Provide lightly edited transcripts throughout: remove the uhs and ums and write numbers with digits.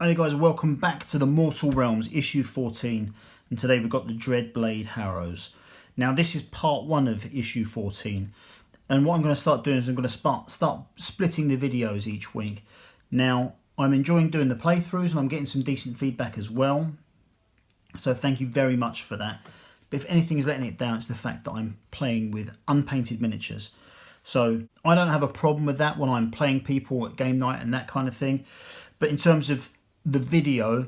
Hey guys, welcome back to the Mortal Realms issue 14, and today we've got the Dreadblade Harrows. Now this is part 1 of issue 14, and what I'm going to start doing is I'm going to start splitting the videos each week. Now I'm enjoying doing the playthroughs and I'm getting some decent feedback as well, so thank you very much for that. But if anything is letting it down, it's the fact that I'm playing with unpainted miniatures. So I don't have a problem with that when I'm playing people at game night and that kind of thing, but in terms of the video,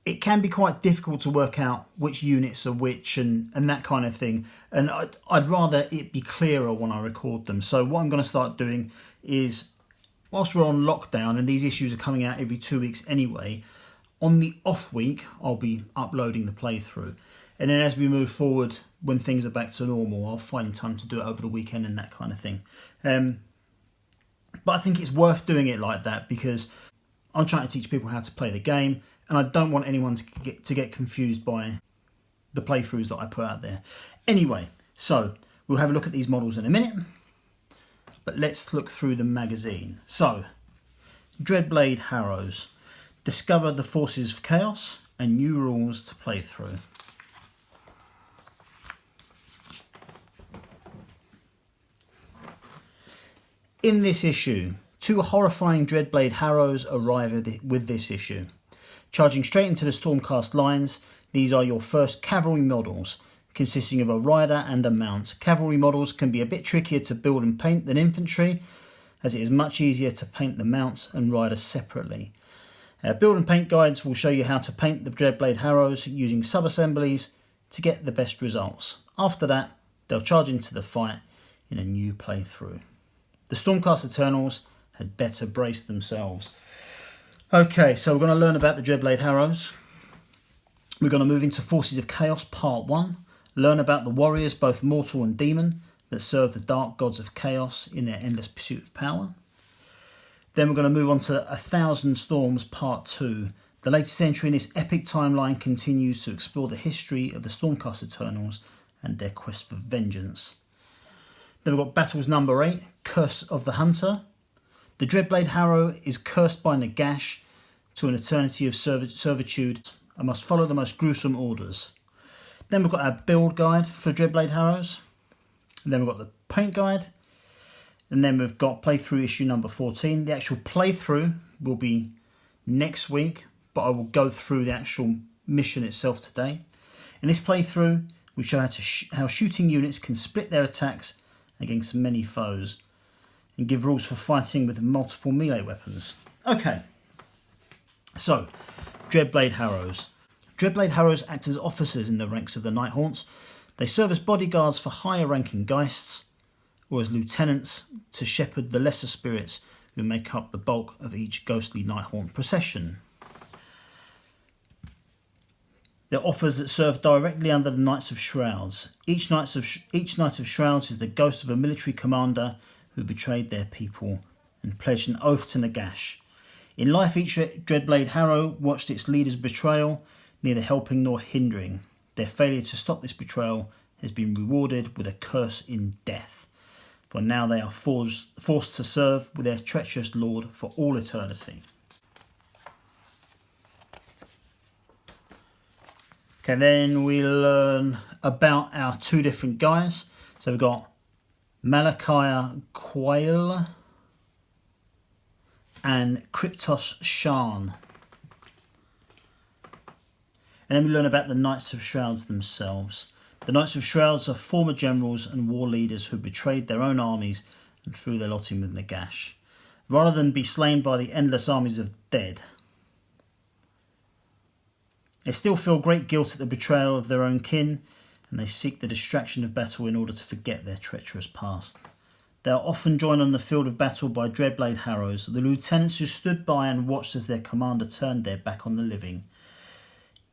it can be quite difficult to work out which units are which and that kind of thing, and I'd rather it be clearer when I record them. So what I'm going to start doing is, whilst we're on lockdown and these issues are coming out every 2 weeks anyway, on the off week I'll be uploading the playthrough, and then as we move forward, when things are back to normal, I'll find time to do it over the weekend and that kind of thing. But I think it's worth doing it like that because I'm trying to teach people how to play the game, and I don't want anyone to get confused by the playthroughs that I put out there. Anyway, so we'll have a look at these models in a minute, but let's look through the magazine. So, Dreadblade Harrows. Discover the forces of chaos and new rules to play through. In this issue, 2 horrifying Dreadblade Harrows arrive with this issue. Charging straight into the Stormcast lines, these are your first cavalry models, consisting of a rider and a mount. Cavalry models can be a bit trickier to build and paint than infantry, as it is much easier to paint the mounts and riders separately. Build and paint guides will show you how to paint the Dreadblade Harrows using sub-assemblies to get the best results. After that, they'll charge into the fight in a new playthrough. The Stormcast Eternals had better brace themselves. Okay, so we're going to learn about the Dreadblade Harrows. We're going to move into Forces of Chaos Part 1, learn about the warriors, both mortal and demon, that serve the dark gods of chaos in their endless pursuit of power. Then we're going to move on to 1,000 Storms Part 2. The latest entry in this epic timeline continues to explore the history of the Stormcast Eternals and their quest for vengeance. Then we've got Battles Number 8, Curse of the Hunter. The Dreadblade Harrow is cursed by Nagash to an eternity of servitude and must follow the most gruesome orders. Then we've got our build guide for Dreadblade Harrows. And then we've got the paint guide. And then we've got playthrough issue number 14. The actual playthrough will be next week, but I will go through the actual mission itself today. In this playthrough, we show how shooting units can split their attacks against many foes, and give rules for fighting with multiple melee weapons. Okay, so Dreadblade Harrows. Dreadblade Harrows act as officers in the ranks of the Nighthaunts. They serve as bodyguards for higher ranking Geists, or as lieutenants to shepherd the lesser spirits who make up the bulk of each ghostly Nighthaunt procession. They're offers that serve directly under the Knights of Shrouds. Each Knight of Shrouds is the ghost of a military commander who betrayed their people and pledged an oath to Nagash. In life, each Dreadblade Harrow watched its leader's betrayal, neither helping nor hindering. Their failure to stop this betrayal has been rewarded with a curse in death, for now they are forced to serve with their treacherous lord for all eternity. Okay, then we learn about our 2 different guys. So we've got Malachi Quayle and Kryptos Shan. And then we learn about the Knights of Shrouds themselves. The Knights of Shrouds are former generals and war leaders who betrayed their own armies and threw their lot in with Nagash, rather than be slain by the endless armies of dead. They still feel great guilt at the betrayal of their own kin, and they seek the distraction of battle in order to forget their treacherous past. They are often joined on the field of battle by Dreadblade Harrows, the lieutenants who stood by and watched as their commander turned their back on the living.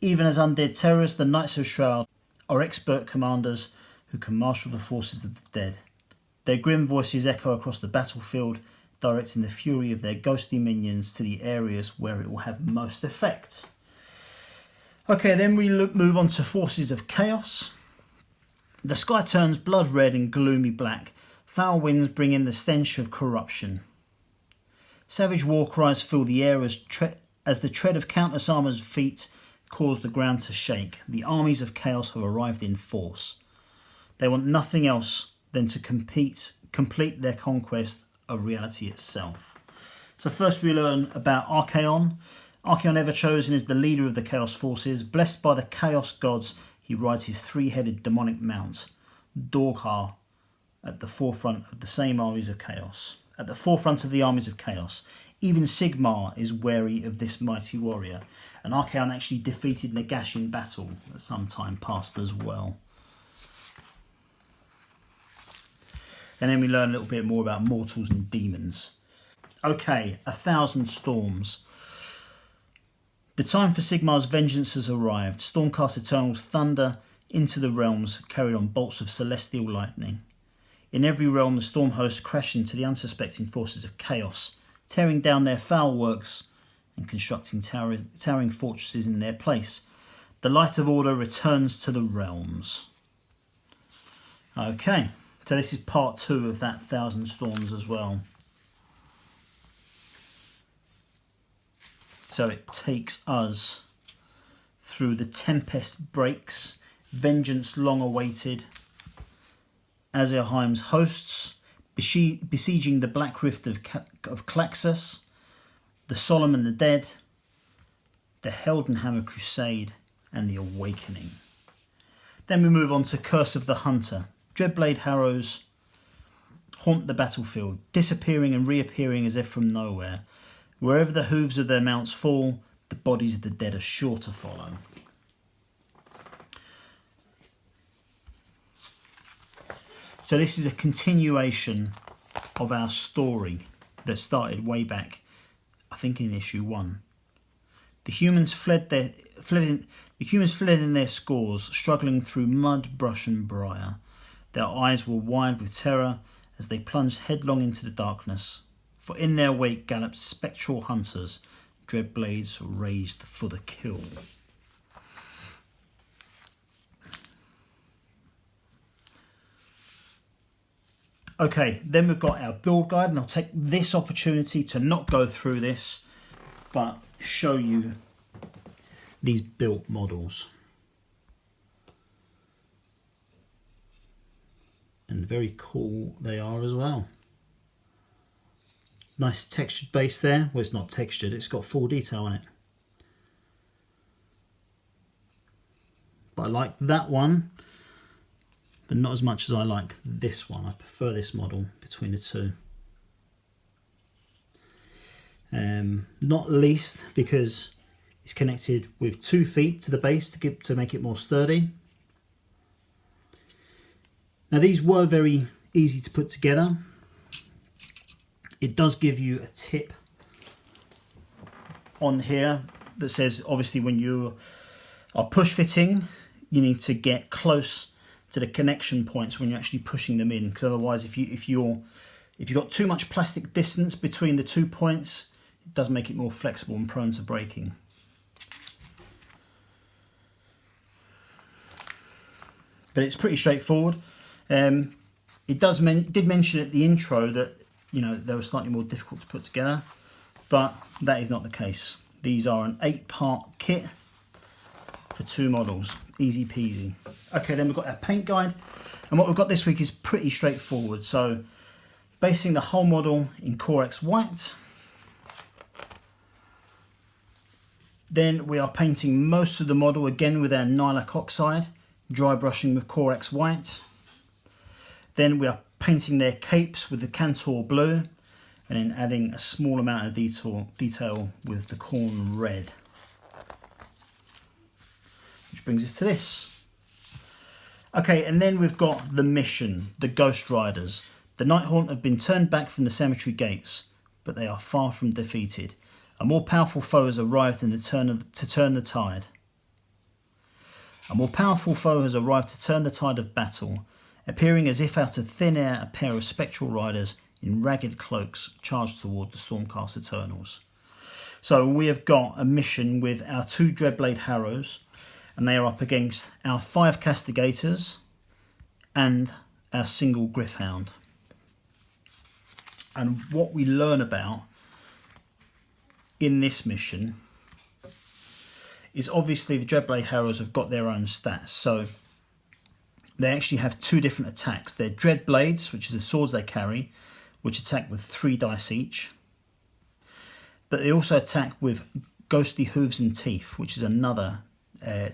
Even as undead terrors, the Knights of Shroud are expert commanders who can marshal the forces of the dead. Their grim voices echo across the battlefield, directing the fury of their ghostly minions to the areas where it will have most effect. Okay, then we move on to Forces of Chaos. The sky turns blood red and gloomy black. Foul winds bring in the stench of corruption. Savage war cries fill the air as As the tread of countless armoured feet caused the ground to shake, the armies of chaos have arrived in force. They want nothing else than to complete their conquest of reality itself. So first we learn about Archaon. Archaon Everchosen is the leader of the Chaos forces. Blessed by the Chaos gods, he rides his three-headed demonic mount, Dorghar, at the forefront of the same armies of chaos. At the forefront of the armies of chaos. Even Sigmar is wary of this mighty warrior, and Archaon actually defeated Nagash in battle at some time past as well. And then we learn a little bit more about mortals and demons. Okay, 1,000 storms. The time for Sigmar's vengeance has arrived. Stormcast Eternals thunder into the realms, carried on bolts of celestial lightning. In every realm, the storm hosts crash into the unsuspecting forces of chaos, tearing down their foul works and constructing towering fortresses in their place. The light of order returns to the realms. Okay, so this is part 2 of that 1,000 storms as well. So it takes us through the Tempest breaks, vengeance long awaited, Azerheim's hosts, besieging the Black Rift of Klaxus, the Solemn and the Dead, the Heldenhammer Crusade, and the Awakening. Then we move on to Curse of the Hunter. Dreadblade Harrows haunt the battlefield, disappearing and reappearing as if from nowhere. Wherever the hooves of their mounts fall, the bodies of the dead are sure to follow. So this is a continuation of our story that started way back, I think in issue 1. The humans fled in their scores, struggling through mud, brush and briar. Their eyes were wide with terror as they plunged headlong into the darkness. For in their wake galloped spectral hunters, dread blades raised for the kill. Okay, then we've got our build guide, and I'll take this opportunity to not go through this, but show you these built models. And very cool they are as well. Nice textured base there. Well, it's not textured, it's got full detail on it. But I like that one, but not as much as I like this one. I prefer this model between the two. Not least because it's connected with 2 feet to the base to make it more sturdy. Now these were very easy to put together. It does give you a tip on here that says obviously when you are push fitting you need to get close to the connection points when you're actually pushing them in, because otherwise if you've got too much plastic distance between the 2 points, it does make it more flexible and prone to breaking. But it's pretty straightforward. It did mention at the intro that they were slightly more difficult to put together, but that is not the case. These are an 8-part kit for 2 models, easy peasy. Okay, then we've got our paint guide, and what we've got this week is pretty straightforward. So basing the whole model in Corex white. Then we are painting most of the model again with our Nylak oxide, dry brushing with Corex white. Then we are painting their capes with the Cantor blue, and then adding a small amount of detail with the Khorne red. Which brings us to this. Okay, and then we've got the mission, the Ghost Riders. The Nighthaunt have been turned back from the cemetery gates, but they are far from defeated. A more powerful foe has arrived to turn the tide. A more powerful foe has arrived to turn the tide of battle, appearing as if out of thin air a pair of spectral riders in ragged cloaks charged toward the Stormcast Eternals. So we have got a mission with our 2 Dreadblade Harrows, and they are up against our 5 Castigators and our single Gryph-hound. And what we learn about in this mission is obviously the Dreadblade Harrows have got their own stats. So they actually have two different attacks. They're Dreadblades, which is the swords they carry, which attack with 3 dice each. But they also attack with Ghostly Hooves and Teeth, which is another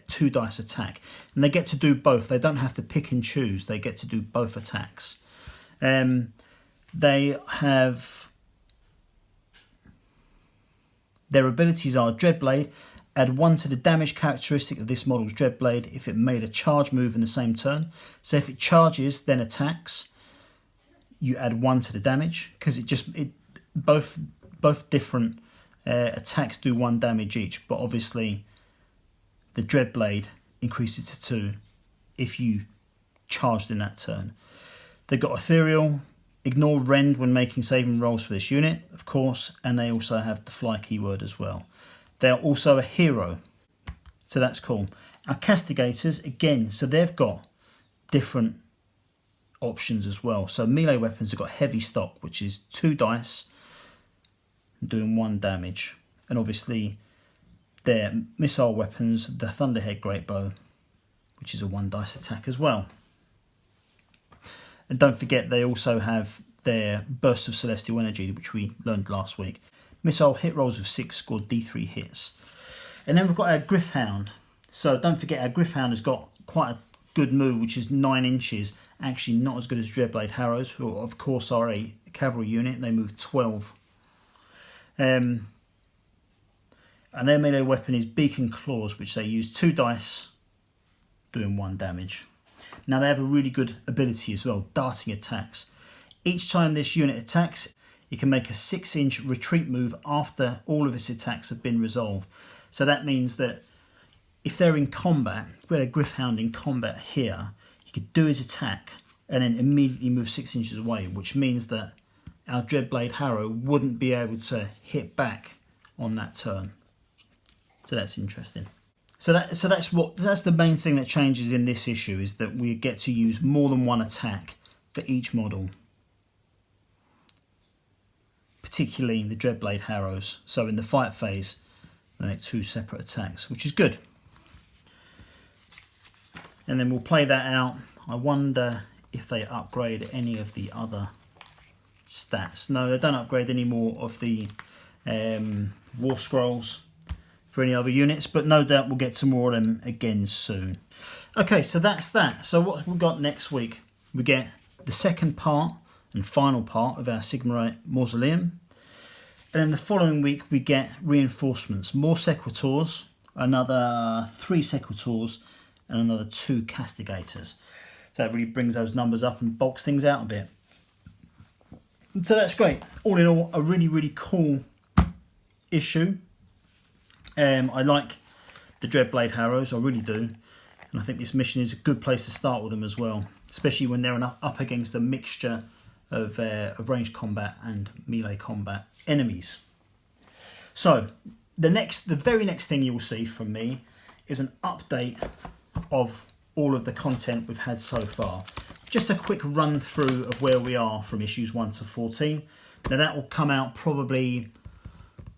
2 dice attack. And they get to do both. They don't have to pick and choose. They get to do both attacks. They have... Their abilities are Dreadblade. Add 1 to the damage characteristic of this model's Dreadblade if it made a charge move in the same turn. So if it charges, then attacks, you add 1 to the damage, because both different attacks do 1 damage each, but obviously the Dreadblade increases to 2 if you charged in that turn. They've got Ethereal, ignore Rend when making saving rolls for this unit, of course, and they also have the Fly keyword as well. They're also a hero, so that's cool. Our Castigators, again, so they've got different options as well. So melee weapons have got heavy stock, which is 2 dice doing 1 damage. And obviously their missile weapons, the Thunderhead Greatbow, which is a 1 dice attack as well. And don't forget they also have their Burst of Celestial Energy, which we learned last week. Missile hit rolls of 6 scored D3 hits. And then we've got our Gryph-hound. So don't forget our Gryph-hound has got quite a good move, which is 9 inches. Actually not as good as Dreadblade Harrows, who of course are a cavalry unit. They move 12. And their melee weapon is Beacon Claws, which they use 2 dice doing 1 damage. Now they have a really good ability as well, darting attacks. Each time this unit attacks, it can make a 6-inch retreat move after all of its attacks have been resolved. So that means that if they're in combat, if we had a Gryph-hound in combat here, he could do his attack and then immediately move 6 inches away, which means that our Dreadblade Harrow wouldn't be able to hit back on that turn. So that's interesting. So that's the main thing that changes in this issue, is that we get to use more than 1 attack for each model. Particularly the Dreadblade Harrows. So in the fight phase, they make 2 separate attacks, which is good. And then we'll play that out. I wonder if they upgrade any of the other stats. No, they don't upgrade any more of the War Scrolls for any other units, but no doubt we'll get some more of them again soon. Okay, so that's that. So what we've got next week, we get the second part and final part of our Sigmarite Mausoleum. And then the following week we get reinforcements, more Sequitors, another 3 Sequitors, and another 2 Castigators. So that really brings those numbers up and bulks things out a bit. So that's great. All in all, a really, really cool issue. I like the Dreadblade Harrows, I really do. And I think this mission is a good place to start with them as well, especially when they're up against a mixture of ranged combat and melee combat enemies. So the very next thing you will see from me is an update of all of the content we've had so far. Just a quick run through of where we are from issues 1 to 14. Now that will come out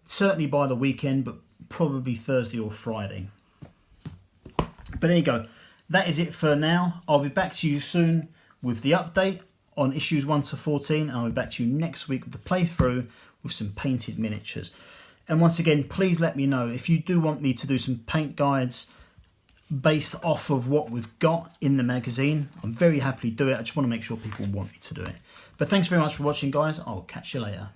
certainly by the weekend, but probably Thursday or Friday. But there you go. That is it for now. I'll be back to you soon with the update on issues 1 to 14, and I'll be back to you next week with the playthrough with some painted miniatures. And once again, please let me know if you do want me to do some paint guides based off of what we've got in the magazine. I'm very happy to do it. I just want to make sure people want me to do it. But thanks very much for watching, guys. I'll catch you later.